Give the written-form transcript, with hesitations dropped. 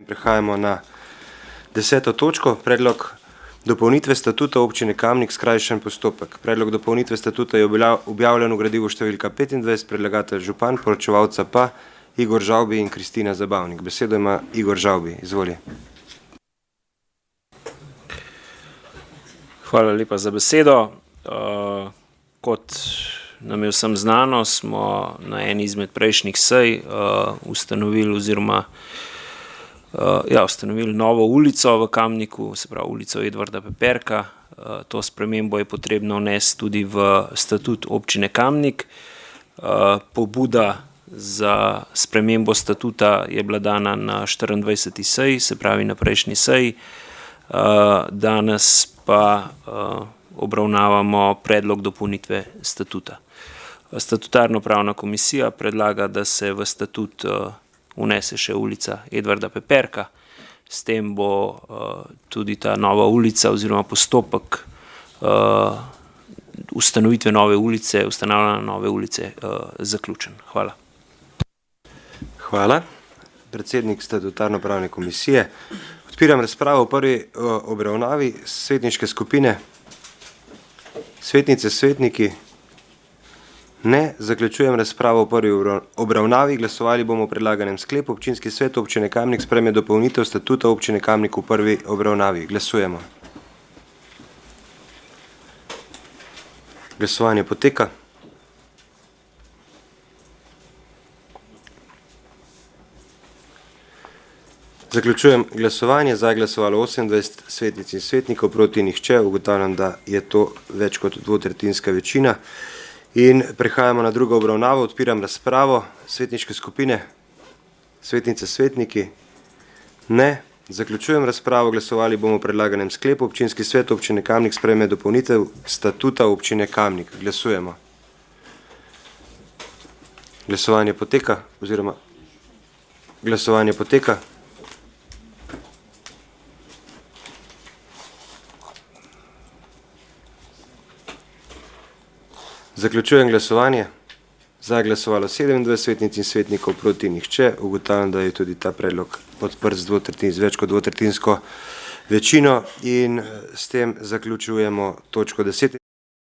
Prehajamo na 10. točko, predlog dopolnitve statuta občine Kamnik, skrajšan postopek. Predlog dopolnitve statuta je objavljen v gradivu številka 25, predlagatelj župan, poročevalca pa Igor Žavbi in Kristina Zabavnik. Besedo ima Igor Žavbi, izvoli. Hvala lepa za besedo. Kot nam je vsem znano, smo na eni izmed prejšnjih sej ustanovili novo ulico v Kamniku, se pravi ulico Edvarda Peperka. To spremembo je potrebno vnesti tudi v statut občine Kamnik. Pobuda za spremembo statuta je bila dana na 24. seji, se pravi na prejšnji seji. Danes pa obravnavamo predlog dopolnitve statuta. Statutarno-pravna komisija predlaga, da se v statut vnese še ulica Edvarda Peperka. S tem bo tudi ta nova ulica oziroma postopek ustanovitve nove ulice, ustanavljanja nove ulice zaključen. Hvala. Hvala. Predsednik statutarno-pravne komisije. Odpiram razpravo v prvi obravnavi svetniške skupine. Svetnice, svetniki. Ne, zaključujem razpravo v prvi obravnavi. Glasovali bomo o predlaganem sklepu. Občinski svet občine Kamnik sprejme dopolnitev statuta občine Kamnik v prvi obravnavi. Glasujemo. Glasovanje poteka. Zaključujem glasovanje. Za je glasovalo 28 svetnic in svetnikov, proti nihče. Ugotavljam, da je to več kot dvotretjinska večina. In prehajamo na drugo obravnavo. Odpiram razpravo. Svetniške skupine. Svetnice, svetniki. Ne. Zaključujem razpravo. Glasovali bomo o predlaganem sklepu. Občinski svet občine Kamnik sprejme dopolnitev statuta občine Kamnik. Glasujemo. Glasovanje poteka, oziroma glasovanje poteka. Zaključujem glasovanje. Za je glasovalo 27 svetnic in svetnikov, proti nihče. Ugotavljam, da je tudi ta predlog podprt z več kot dvotretjinsko večino in s tem zaključujemo točko 10.